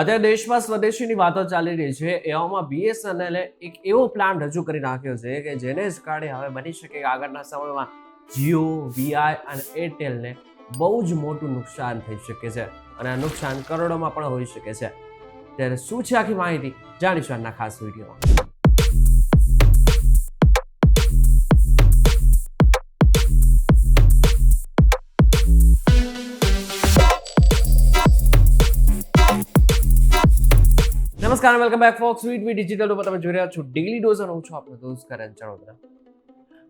અત્યારે દેશમાં સ્વદેશીની વાતો ચાલી રહી છે. એવામાં BSNL એક એવો પ્લાન રજૂ કરી નાખ્યો છે કે જેને જ કારણે હવે બની શકે કે આગળના સમયમાં જીઓ, VI અને એરટેલને બહુ જ મોટું નુકસાન થઈ શકે છે અને આ નુકસાન કરોડોમાં પણ હોઈ શકે છે. ત્યારે શું છે આખી માહિતી જાણીશું આજના ખાસ વિડીયોમાં. નમસ્કાર, વેલકમ બેક ફોક્સ વીટ ડિજિટલ ઉપર તમે જોઈ રહ્યા છો ડેલી ડોઝ અને હું છું આપનો દોસ્ત કરણ ચણોદરા.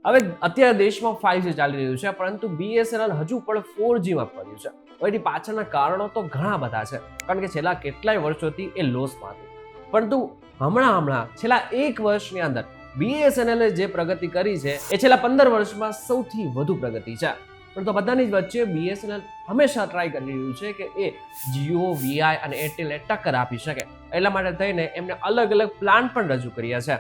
હવે અત્યારે દેશમાં 5G ચાલી રહ્યું છે, પરંતુ BSNL હજુ પણ 4G માં પડ્યું છે. એની પાછળના કારણો તો ઘણા બધા છે, કારણ કે છેલ્લા કેટલાય વર્ષોથી એ લોસમાં હતું. પરંતુ હમણાં છેલ્લા 1 વર્ષની અંદર BSNL જે પ્રગતિ કરી છે એ છેલ્લા 15 વર્ષમાં સૌથી વધુ પ્રગતિ છે. પરંતુ બધાની જ વચ્ચે BSNL હંમેશા ટ્રાય કરી રહ્યું છે કે એ જીઓ, VI અને એરટેલને ટક્કર આપી શકે. એટલા માટે થઈને એમને અલગ અલગ પ્લાન પણ રજૂ કર્યા છે.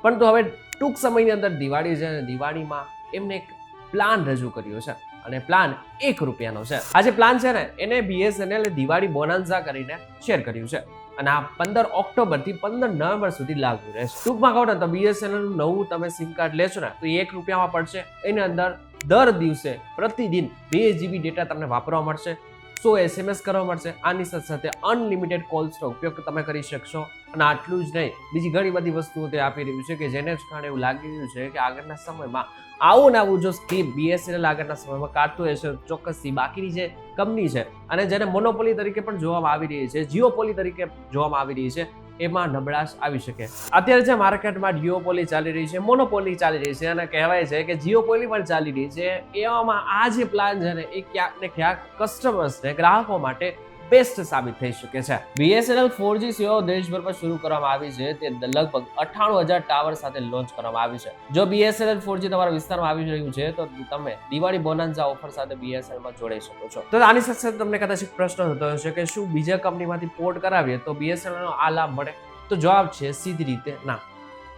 પરંતુ હવે ટૂંક સમયની અંદર દિવાળી છે અને દિવાળીમાં એમને એક પ્લાન રજૂ કર્યો છે અને પ્લાન ₹1 છે. આ જે પ્લાન છે ને એને BSNL દિવાળી બોનાન્ઝા કરીને શેર કર્યું છે અને આ 15 ઓક્ટોબરથી 15 નવેમ્બર સુધી લાગુ રહેશે. ટૂંકમાં કહો ને તો BSNL નવું તમે સિમ કાર્ડ લેશો ને તો ₹1 પડશે. એની અંદર દર દિવસે પ્રતિદિન 2 GB ડેટા તમને વાપરવા મળશે, 100 SMS કરવા મળશે. આની સાથે અનલિમિટેડ કોલ્સનો ઉપયોગ તમે કરી શકશો. અને આટલું જ નહીં, બીજી ઘણી બધી વસ્તુઓ તે આપી રહ્યું છે કે જેને જ કારણે એવું લાગી રહ્યું છે કે આગળના સમયમાં આવું ને આવું જો સ્કીમ BSNL આગળના સમયમાં કાઢતું હશે ચોક્કસથી બાકીની જે કંપની છે અને જેને મોનોપોલી તરીકે પણ જોવામાં આવી રહી છે, જીઓપોલી તરીકે જોવામાં આવી રહી છે, એમાં નબળાશ આવી શકે. અત્યારે જે માર્કેટમાં જીઓપોલી ચાલી રહી છે, મોનોપોલી ચાલી રહી છે અને કહેવાય છે કે જીઓપોલી પણ ચાલી રહી છે. એવામાં આ જે પ્લાન છે ને એ ક્યાંક ને ક્યાંક કસ્ટમર્સને, ગ્રાહકો માટે બેસ્ટ સાબિત થઈ શકે છે. BSNL 4G સેવાઓ દેશભરમાં શરૂ કરવામાં આવી છે. તે લગભગ 98,000 ટાવર સાથે લોન્ચ કરવામાં આવી છે. જો BSNL 4G તમારા વિસ્તારમાં આવી રહ્યું છે તો તમે દિવાળી બોનાન્ઝા ઓફર સાથે BSNL માં જોડાઈ શકો છો. તો આની સાથે તમને કદાચ એક પ્રશ્ન થતો હશે કે શું બીજા કંપનીમાંથી પોર્ટ કરાવીએ તો BSNL નો આ લાભ મળે? તો જવાબ છે સીધી રીતે ના.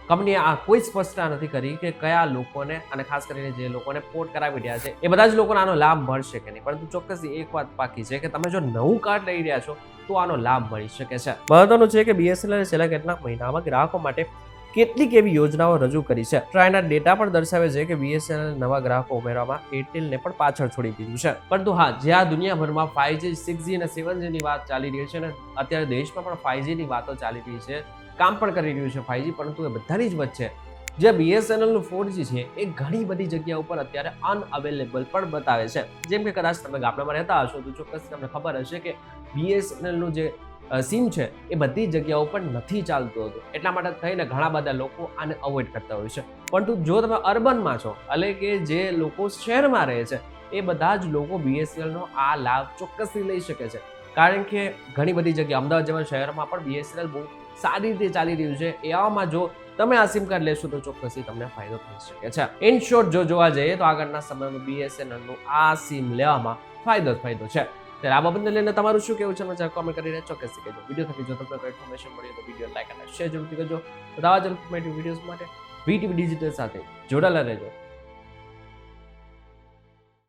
કંપનીએ આ કોઈ સ્પષ્ટતા નથી કરી કે કયા લોકોને અને ખાસ કરીને જે લોકોને પોર્ટ કરાવી રહ્યા છે એ બધા જ લોકોને આનો લાભ મળશે કે નહીં. પરંતુ ચોક્કસથી એક વાત પાકી છે કે તમે જો નવું કાર્ડ લઈ રહ્યા છો તો આનો લાભ મળી શકે છે. મહત્વનું છે કે BSNL છેલ્લા કેટલાક મહિનામાં ગ્રાહકો માટે કેટલીક એવી યોજનાઓ રજૂ કરી છે. ટ્રાયના ડેટા પણ દર્શાવે છે કે BSNL નવા ગ્રાહકો ઉમેરવામાં એરટેલને પણ પાછળ છોડી દીધું છે. પરંતુ હા, જ્યાં દુનિયાભરમાં 5G, 6G અને 7G ની વાત ચાલી રહી છે ને અત્યારે દેશમાં પણ 5G ની વાતો ચાલી રહી છે, કામ પણ કરી રહ્યું છે 5G. પરંતુ એ બધાની જ વચ્ચે જે BSNL નું 4G છે એ ઘણી બધી જગ્યા ઉપર અત્યારે અનઅવેલેબલ પણ બતાવે છે. જેમ કે કદાચ તમે ગામડામાં રહેતા હશો તો ચોક્કસ તમને ખબર હશે કે BSNL નું જે સિમ છે એ બધી જગ્યાઓ પર નથી ચાલતું હતું. એટલા માટે થઈને ઘણા બધા લોકો આને અવોઇડ કરતા હોય છે. પરંતુ જો તમે અર્બનમાં છો, એટલે કે જે લોકો શહેરમાં રહે છે, એ બધા જ લોકો BSNL નો આ લાભ ચોક્કસથી લઈ શકે છે. કારણ કે ઘણી બધી જગ્યા અમદાવાદ જેવા શહેરમાં પણ BSNL બહુ સારી રીતે ચાલી રહ્યું છે. એવામાં જો તમે આ સિમ કાર્ડ લેશો તો ચોક્કસથી તમને ફાયદો થઈ શકે છે. ઇન શોર્ટ જો જોવા જઈએ તો આગળના સમયમાં BSNL નું આ સિમ લેવામાં ફાયદો છે. ત્યારે આ બાબતને લઈને તમારું શું કહેવું છે મને કોમેન્ટ કરીને ચોક્કસથી કહેજો. વિડીયો થકી જો તમને કોઈ ઇન્ફોર્મેશન મળી તો વિડીયો લાઈક અને શેર જરૂરથી કરજો. તો આવા જ ઇન્ફોર્મેટિવ વિડીયોઝ માટે VTV ડિજિટલ સાથે જોડાયેલા રહેજો.